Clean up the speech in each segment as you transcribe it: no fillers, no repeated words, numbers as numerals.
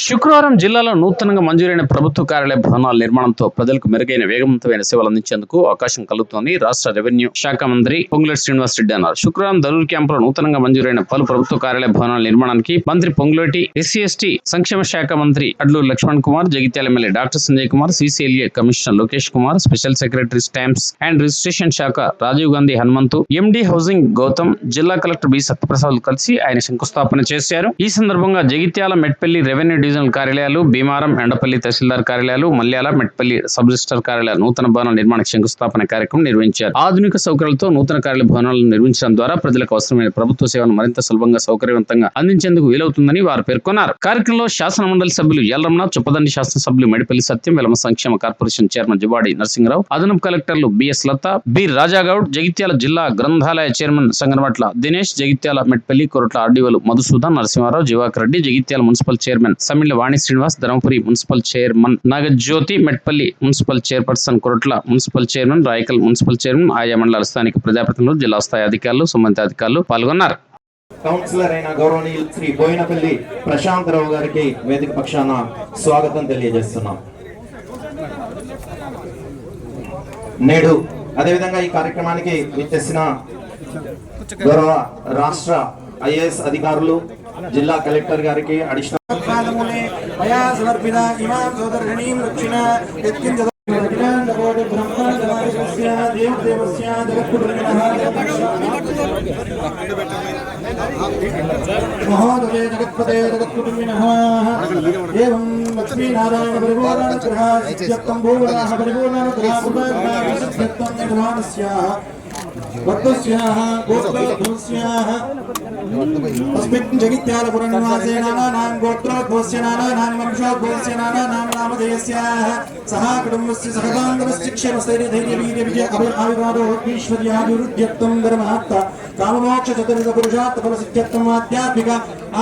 శుక్రవారం జిల్లాలో నూతనంగా మంజూరైన ప్రభుత్వ కార్యాలయ భవనాల నిర్మాణంతో ప్రజలకు మెరుగైన వేగవంతమైన సేవలు అందించేందుకు అవకాశం కలుగుతోంది రాష్ట్ర రెవెన్యూ శాఖ మంత్రి పొంగులేటి శ్రీనివాసరెడ్డి అన్నారు. శుక్రవారం దరూర్ క్యాంపులో నూతనంగా మంజూరైన పలు ప్రభుత్వ కార్యాలయ భవనాల నిర్మాణానికి మంత్రి పొంగులేటి, ఎస్సీ/ఎస్టీ సంక్షేమ శాఖ మంత్రి Adluri Laxman Kumar, Jagtial MLA doctor Sanjay Kumar, CCLA commissioner Lokesh Kumar, special secretary stamps and registration శాఖ రాజీవ్ గాంధీ హనుమంతు, ఎండీ హౌసింగ్ గౌతమ్, జిల్లా కలెక్టర్ బి సత్యప్రసాద్ కలిసి ఆయన శంకుస్థాపన చేశారు. ఈ సందర్భంగా జగిత్యాల, మెట్పల్లి రెవెన్యూ డివిజనల్ కార్యాలయాలు, భీమారం, ఎండపల్లి తహసీల్దార్ కార్యాలయాలు, మల్యాల, మెట్పల్లి సబ్ రిజిస్టర్ కార్యాలయాల నూతన భవనాల నిర్మాణ శంకుస్థాపన కార్యక్రమం నిర్వహించారు. ఆధునిక సౌకర్యాలతో నూతన కార్యాలయ భవనాలను నిర్మించడం ద్వారా ప్రజలకు అవసరమైన ప్రభుత్వ సేవలను మరింత సులభంగా, సౌకర్యవంతంగా అందించేందుకు వీలవుతుందని వారు పేర్కొన్నారు. కార్యక్రమంలో శాసన మండలి సభ్యులు ఎల్రమణ, చొప్పదండి శాసనసభ్యులు మెడిపల్లి సత్యం, వెలమ సంక్షేమ కార్పొరేషన్ చైర్మన్ జువాడి నరసింహరావు, అదనపు కలెక్టర్లు బిఎస్ లత, బి రాజాగౌడ్, జగిత్యాల జిల్లా గ్రంథాలయ చైర్మన్ సంగనమట్ల దినేష్, జగిత్యాల, మెట్పల్లి, కొరట్ల ఆర్డీఓలు Madhusudan, Narasimharao, Jivakar Reddy, Jagtial municipal chairman Samilla Vani Srinivas, Dharmapuri municipal chairman Nagajyothi, Metpally municipal chairperson Koratla municipal chairman, Rayikal municipal chairman, ఆయా మండల స్థానిక ప్రజాప్రతినిధులు, జిల్లా స్థాయి అధికారులు, సంబంధిత అధికారులు పాల్గొన్నారు. కౌన్సిలర్ అయిన గౌరవనీయులు శ్రీ బోయినపల్లి ప్రశాంతరావు గారికి వేదిక పక్షాన స్వాగతం తెలియజేస్తున్నాం. నేడు అదేవిధంగా ఈ కార్యక్రమానికి విచ్చేసిన గౌరవ రాష్ట్ర ఐఏఎస్ అధికారులు, జిల్లా కలెక్టర్ గారికి, అడిషనల్ మహోదయ జగత్పతే జగత్కుటుంబినః ఏవం లక్ష్మీనారాయణ పరిపూర్ణానుగ్రహ సిద్ధ్యర్థం భూవరాహ పరిపూర్ణానుగ్రహ సిద్ధ్యర్థం నిర్మాణస్యాః వత్తుస్యాః గోత్రోద్భవస్యాః अस्मिन् जगित्यालपुरं निवासे नानानां गोत्रोद्भवस्य नानानां वंशोद्भवस्य नानानां नामधेयस्याः सह कुटुम्बस्य सहबान्धवस्य क्षेमस्थैर्यधैर्यवीर्यविजय अभिर्भावोऽग्नीश्वर्याभिवृद्ध्यर्थं धर्मार्थ काममोक्ष चतुर्विध पुरुषार्थ फलसिद्ध्यर्थं आध्यात्मिक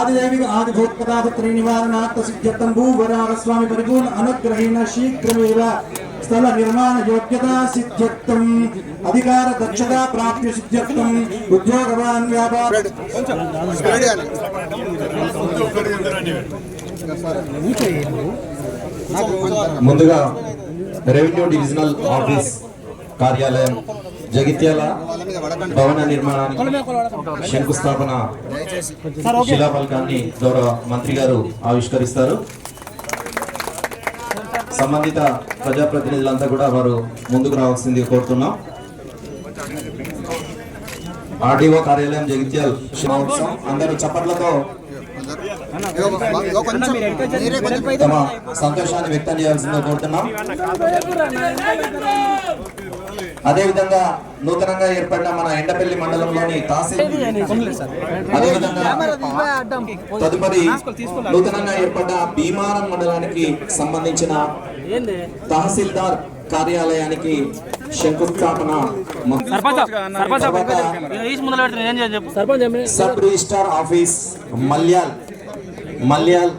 आदिदैविक आदिभूतपदापत्री निवारणार्थ सिद्ध्यर्थं भूवराहस्वामी परिपूर्ण अनुग्रहेण शीघ्रमेव स्थल निर्माण योग्यता सिद्ध्यर्थम अधिकार दक्षता प्राप्ति सिद्ध्यर्थम उद्योगवान व्यापार ముందుగా రెవెన్యూ డివిజనల్ ఆఫీస్ కార్యాలయం జగిత్యాల భవన నిర్మాణానికి శంకుస్థాపన శిలాఫలకాన్ని గౌరవ మంత్రి గారు ఆవిష్కరిస్తారు. సంబంధిత ప్రజాప్రతినిధులంతా కూడా వారు ముందుకు రావాల్సింది కోరుతున్నాం. ఆర్డీఓ కార్యాలయం జగిత్యాల మహోత్సవం అందరూ చప్పట్లతో తమ సంతోషాన్ని వ్యక్తం చేయాల్సిందిగా కోరుతున్నాం. అదేవిధంగా నూతనంగా ఏర్పడిన మన ఎండపల్లి మండలంలోని అదేవిధంగా తదుపరి నూతనంగా ఏర్పడ్డ భీమారం మండలానికి సంబంధించిన తహసీల్దార్ కార్యాలయానికి శంకుస్థాపన, sub registrar office Malyal,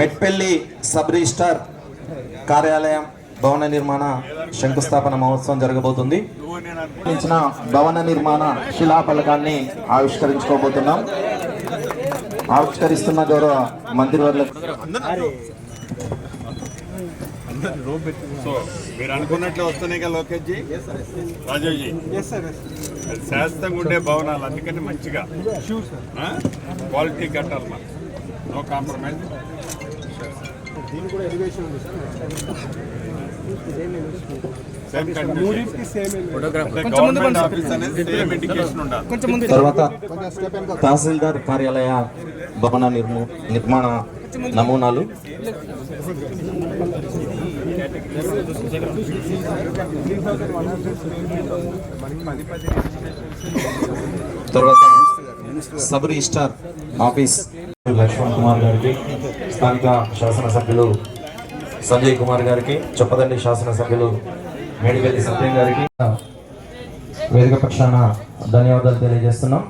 Metpalli sub registrar కార్యాలయం భవన నిర్మాణ శంకుస్థాపన మహోత్సవం జరగబోతుంది. భవన నిర్మాణ శిలాఫలకాన్ని ఆవిష్కరించుకోబోతున్నాం. ఆవిష్కరిస్తున్న గౌరవ మంత్రివర్యులకు మీరు అనుకున్నట్లు వస్తున్నాయి కదా లోకేష్ జీ, రాజీవ్ జీ, శాశ్వతంగా ఉండే భవనాలు, అందుకని మంచిగా క్వాలిటీ కట్టాలి, మనం నో కాంప్రమైజ్. తర్వాత తహసీల్దార్ కార్యాలయ భవన నిర్మాణ నమూనాలు, తర్వాత sub registrar office Laxman Kumar గారికి, స్థానిక శాసనసభ్యులు సంజయ్ కుమార్ గారికి, చొప్పదండి శాసనసభ్యులు మేడిపల్లి సత్యం గారికి వేదిక పక్షాన ధన్యవాదాలు తెలియజేస్తున్నాం.